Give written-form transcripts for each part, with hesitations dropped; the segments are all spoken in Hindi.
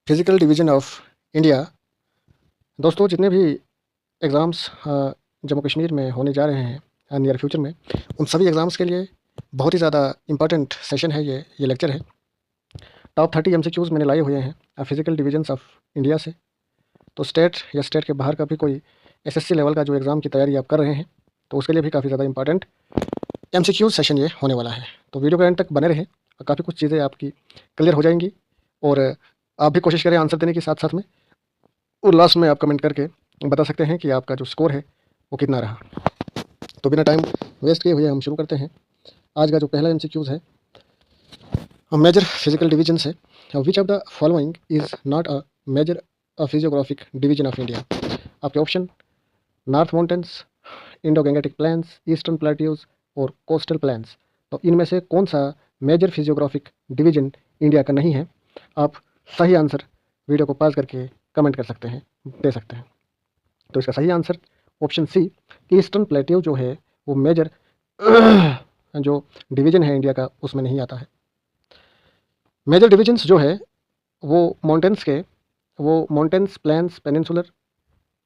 Physical division of India. दोस्तों, जितने भी एग्ज़ाम्स जम्मू कश्मीर में होने जा रहे हैं नियर फ्यूचर में, उन सभी एग्ज़ाम्स के लिए बहुत ही ज़्यादा इम्पोर्टेंट सेशन है ये लेक्चर है। टॉप 30 एमसीक्यूज़ मैंने लाए हुए हैं फिजिकल डिवीजन्स ऑफ इंडिया से। तो स्टेट या स्टेट के बाहर का भी कोई एसएससी लेवल का जो एग्ज़ाम की तैयारी आप कर रहे हैं, तो उसके लिए भी काफ़ी ज़्यादा इंपॉर्टेंट एमसीक्यूज़ सेशन ये होने वाला है। तो वीडियो के एंड तक बने रहें और काफ़ी कुछ चीज़ें आपकी क्लियर हो जाएंगी। और आप भी कोशिश करें आंसर देने के साथ साथ में, और लास्ट में आप कमेंट करके बता सकते हैं कि आपका जो स्कोर है वो कितना रहा। तो बिना टाइम वेस्ट किए हुए हम शुरू करते हैं। आज का जो पहला एमसीक्यूज़ है मेजर फिजिकल डिवीजन से। Which of the following is not a major physiographic division of India. आपके option: north mountains, Indo Gangetic plains, eastern plateaus और कोस्टल प्लेन्स। तो इनमें से कौन सा मेजर फिजियोग्राफिक डिवीजन इंडिया का नहीं है? आप सही आंसर वीडियो को पॉज करके कमेंट कर सकते हैं, दे सकते हैं। तो इसका सही answer option C, eastern plateau जो है वो मेजर जो डिवीजन है इंडिया का, उसमें नहीं आता है। मेजर डिविजन्स जो है वो माउंटेन्स के, वो mountains, plains, peninsular,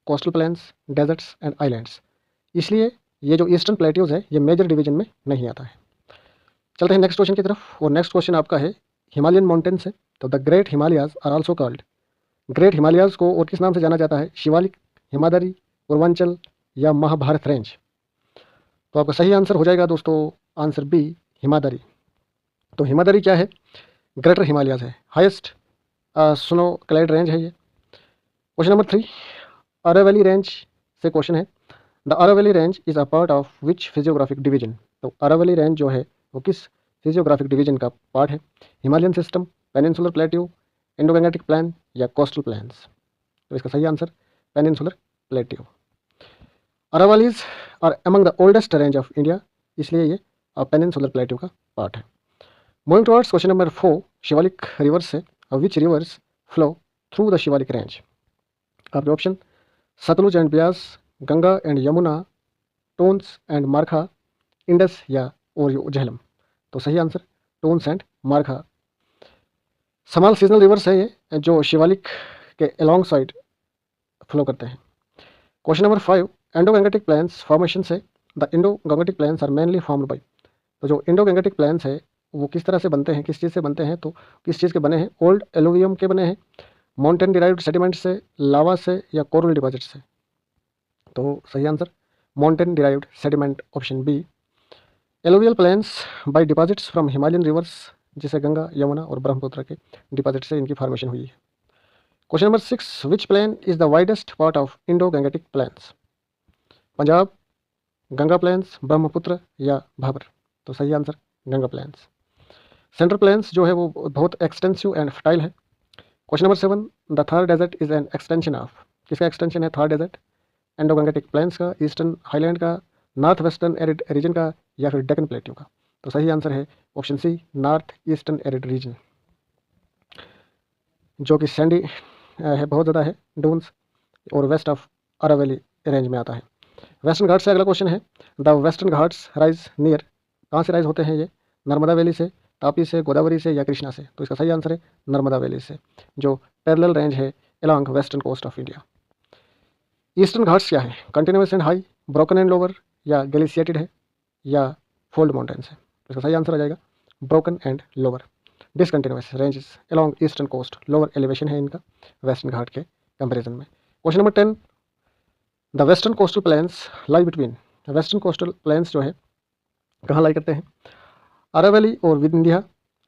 coastal plains, deserts and islands. इसलिए ये जो ईस्टर्न प्लेट्यूज है ये मेजर डिवीजन में नहीं आता है। चलते हैं नेक्स्ट क्वेश्चन की तरफ। और नेक्स्ट क्वेश्चन आपका है हिमालयन माउंटेन्स है। तो the great Himalayas are also called. Great Himalayas को और किस नाम से जाना जाता है? शिवालिक, हिमाद्री, पूर्वांचल या महाभारत रेंज। तो आपका सही आंसर हो जाएगा दोस्तों आंसर बी, हिमाद्री। तो हिमाद्री क्या है? ग्रेटर हिमालयाज है, हाईएस्ट स्नो क्लाइड रेंज है ये। क्वेश्चन नंबर 3, अरावली रेंज से क्वेश्चन है। The Aravalli range is a part of which physiographic division. तो अरावली रेंज जो है वो किस फिजियोग्राफिक डिवीजन का पार्ट है? Himalayan system, peninsular plateau, Indo Gangetic plain या कोस्टल प्लेन्स। तो इसका सही answer peninsular plateau. Aravallis are among the oldest range of India, इसलिए ये पेनिनसुलर प्लेट्यू का पार्ट है। Moving towards question number 4, Shivalik rivers से which rivers flow through the Shivalik range. आपके option: Sutlej and Beas, Ganga and Yamuna, Tons and Markha, Indus या और झेलम। तो सही answer Tons and Markha. Small seasonal rivers है ये जो शिवालिक के अलोंग साइड फ्लो करते हैं। Question number 5, Indo Gangetic plains formation से the Indo Gangetic plains are mainly formed by. तो जो इंडो गैंगेटिक प्लेन्स है वो किस तरह से बनते हैं, किस चीज़ से बनते हैं? तो किस चीज़ के बने हैं? ओल्ड एलुवियम के बने हैं, माउंटेन डिराइव्ड सेडिमेंट से, लावा से या कोरल डिपॉजिट से। तो सही answer mountain derived sediment, option B. Alluvial plains by deposits from Himalayan rivers, जिसे गंगा, यमुना और ब्रह्मपुत्र के डिपॉजिट से इनकी फॉर्मेशन हुई है। Question number 6, which plain is the widest part of Indo Gangetic plains? Punjab, Ganga plains, Brahmaputra या भाबर। तो सही answer Ganga plains. Central plains जो है वो बहुत एक्सटेंसिव एंड फर्टाइल है। Question number 7, the Thar desert is an extension of. किसका एक्सटेंशन है Thar desert? Indo Gangetic plains का, ईस्टर्न हाईलैंड का, नॉर्थ वेस्टर्न एरिड रीजन का या फिर डेक्कन प्लेट्यू का। तो सही आंसर है option C, north eastern arid region, जो कि सैंडी है, बहुत ज़्यादा है, डून्स, और वेस्ट ऑफ अरावली रेंज में आता है। वेस्टर्न घाट से अगला क्वेश्चन है। The western Ghats rise near. कहाँ से राइज होते हैं ये? नर्मदा वैली से, तापी से, गोदावरी से या कृष्णा से। तो इसका सही आंसर है नर्मदा वैली से, जो पैरेलल रेंज है along western coast of India. Eastern Ghats क्या है? Continuous and high, broken and lower या ग्लेशिएटेड है या फोल्ड माउंटेन्स है। तो इसका सही आंसर हो जाएगा broken and lower. Discontinuous ranges along eastern coast, lower elevation है इनका वेस्टर्न घाट के कंपेरिजन में। Question number 10, the western coastal plains lie between. Western coastal plains जो है कहाँ लाई करते हैं? अरावली और विंध्या,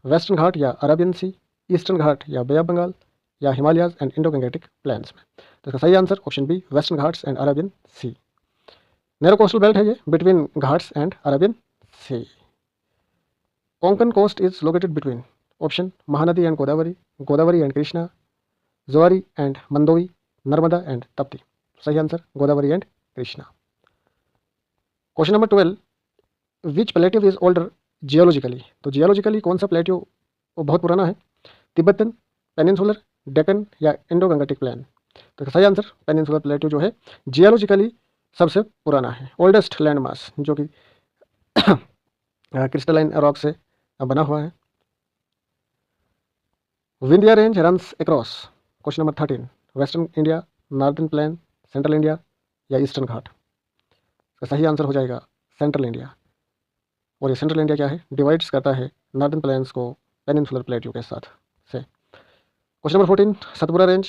वेस्टर्न घाट या अरेबियन सी, ईस्टर्न घाट या बे ऑफ बंगाल या Himalayas and Indo Gangetic plains में। तो इसका सही answer option B, Western Ghats and Arabian Sea. Narrow coastal belt है ये between Ghats and Arabian Sea. Konkan coast is located between. Option: Mahanadi and Godavari, Godavari and Krishna, Zuari and Mandovi, Narmada and Tapti. सही answer Godavari and Krishna. Question number 12, which plateau is older geologically. तो जियोलॉजिकली कौन सा प्लेट्यू वो बहुत पुराना है? तिब्बतन, पेनिनसुलर, डेक्कन या इंडो गंगेटिक प्लेन। तो सही आंसर पेनिनसुलर प्लेट्यू जो है जियोलॉजिकली सबसे पुराना है, ओल्डेस्ट लैंड मास, जो कि क्रिस्टलाइन रॉक से बना हुआ है। Vindhya range runs across. Question number 13, western India, northern plain, central India या ईस्टर्न घाट। इसका सही आंसर हो जाएगा सेंट्रल इंडिया। और ये सेंट्रल इंडिया क्या है, डिवाइड्स करता है नॉर्दर्न प्लेन्स को पेनिनसुलर प्लेट्यू के साथ से। क्वेश्चन नंबर 14, सतपुरा रेंज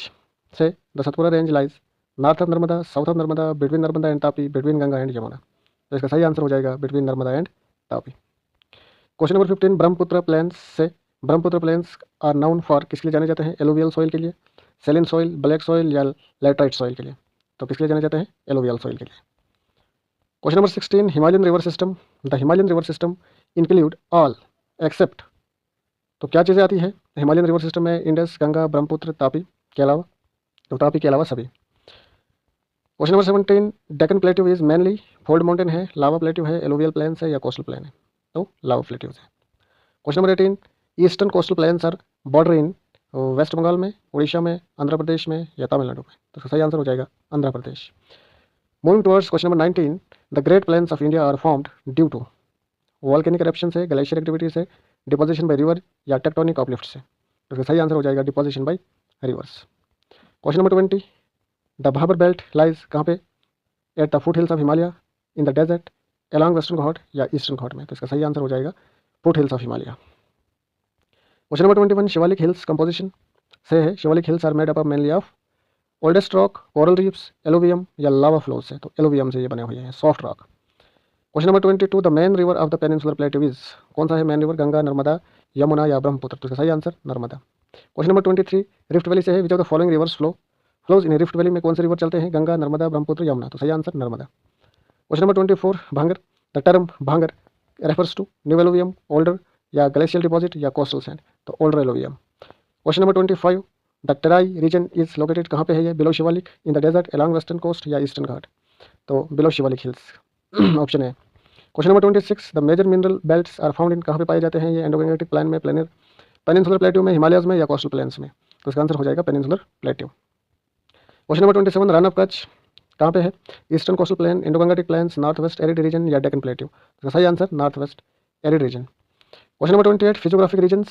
से the Satpura range lies north of Narmada, south of Narmada, between Narmada and Tapi, between Ganga and Yamuna. तो इसका सही आंसर हो जाएगा between Narmada and Tapi. Question number 15, Brahmaputra plains से Brahmaputra plains are known for किसके लिए जाने जाते हैं, एलुवियल सॉइल के लिए, सेलिन सॉइल, ब्लैक सॉइल या लैटराइट सॉइल के लिए। तो किसके लिए जाने जाते हैं, एलुवियल सॉइल के लिए। Question number 16, Himalayan river system, the Himalayan river system include all except. तो क्या चीज़ें आती है हिमालयन रिवर सिस्टम में, इंडस, गंगा, ब्रह्मपुत्र, तापी के अलावा। तो तापी के अलावा सभी। Question number 17, Deccan plateau is mainly fold mountain है, लावा प्लेट्यू है, एलुवियल प्लेन्स है या कोस्टल प्लेन है। तो लावा प्लेट्यूज है। Question number 18, eastern coastal plains are border in waste Bengal में, उड़ीसा में, आंध्र प्रदेश में या तमिलनाडु में। तो इसका सही आंसर हो जाएगा Andhra Pradesh. Moving towards question number 19, the great plains of India are formed due to volcanic eruption से, ग्लेशियर एक्टिविटी से, डिपोजिशन बाय रिवर या टेक्टोनिक अपलिफ्ट से। तो इसका सही आंसर हो जाएगा deposition by rivers. Question number 20, the Bhabar belt lies कहाँ पे, at the foot hills of Himalaya, in the desert, along western Ghat या ईस्टर्न घाट में। तो इसका सही आंसर हो जाएगा foot hills of Himalaya. Question number 21, Shivalik hills composition से है, Shivalik hills are made up mainly of oldest rock, coral reefs, alluvium या लावा फ्लोज से। तो एलुवियम से ये बने हुए हैं, soft rock. Question number 22, the main river of the peninsular plateau is, कौन सा है मेन रिवर, गंगा, नर्मदा, यमुना या ब्रह्मपुत्र। तो इसका सही answer Narmada. Question number 23, rift valley से है, विच of the following rivers flows in rift valley में, कौन से रिवर चलते हैं, गंगा, नर्मदा, ब्रह्मपुत्र, यमुना। तो सही answer Narmada. Question number 24, Bhangar, the term Bhangar refers to new alluvium, older या ग्लेशियल डिपॉजिट या कोस्टल सैंड। तो older alluvium. Question number 25, the Terai region is located, कहाँ पे है ये, below Shivalik, in the desert, along western coast या ईस्टर्न घाट। तो बिलो शिवालिक हिल्स ऑप्शन है। Question number 26, the major mineral belts are found in, कहाँ पे पाए जाते हैं ये, एंडोगैंगेटिक प्लेन में, प्लेनर पेनिनसुलर प्लेट्यू में, हिमालयस में या कोस्टल प्लेन्स में। तो इसका आंसर हो जाएगा peninsular plateau. Question number 27, Rann of Kutch कहाँ पे है, eastern coastal plain, Indo Gangetic plains, north west arid region या डेक्कन प्लेट्यू। तो सही answer north west arid region. Question number 28, physiographic regions,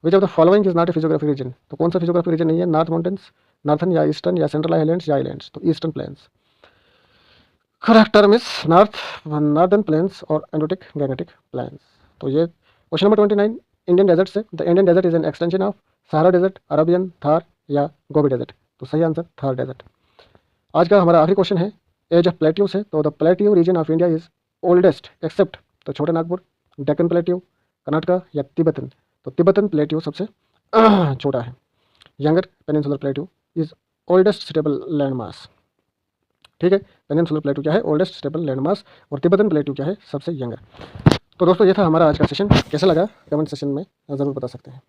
which of the following is not a physiographic region. तो कौन सा फिजियोग्राफिक रीजन नहीं है, नॉर्थ माउंटेन्स, नॉर्थन या ईस्टर्न या सेंट्रल हाईलैंड्स या आइलैंड्स। तो eastern plains. Correct term is northern plains और एंडोटिक गैंगेटिक प्लेन्स। तो ये क्वेश्चन नंबर 29, इंडियन डेजर्ट से, the Indian desert is an extension of Sahara desert, Arabian, Thar या गोबी डेजर्ट। तो सही आंसर थार डेजर्ट। आज का हमारा आखिरी क्वेश्चन है एज ऑफ प्लेट्यू से, तो the plateau region of India is oldest except, तो छोटे नागपुर, डेक्कन प्लेट्यू, कर्नाटका या तिब्बतन। तो तिब्बतन प्लेट्यू सबसे छोटा है। Younger peninsular plateau is oldest stable land mass. ठीक है, पेनिनसुलर प्लेट्यू क्या है, ओल्डेस्ट स्टेबल लैंड मास, और तिब्बतन प्लेट्यू क्या है, सबसे यंगर। तो दोस्तों ये था हमारा आज का सेशन। कैसा लगा कमेंट सेशन में ज़रूर बता सकते हैं।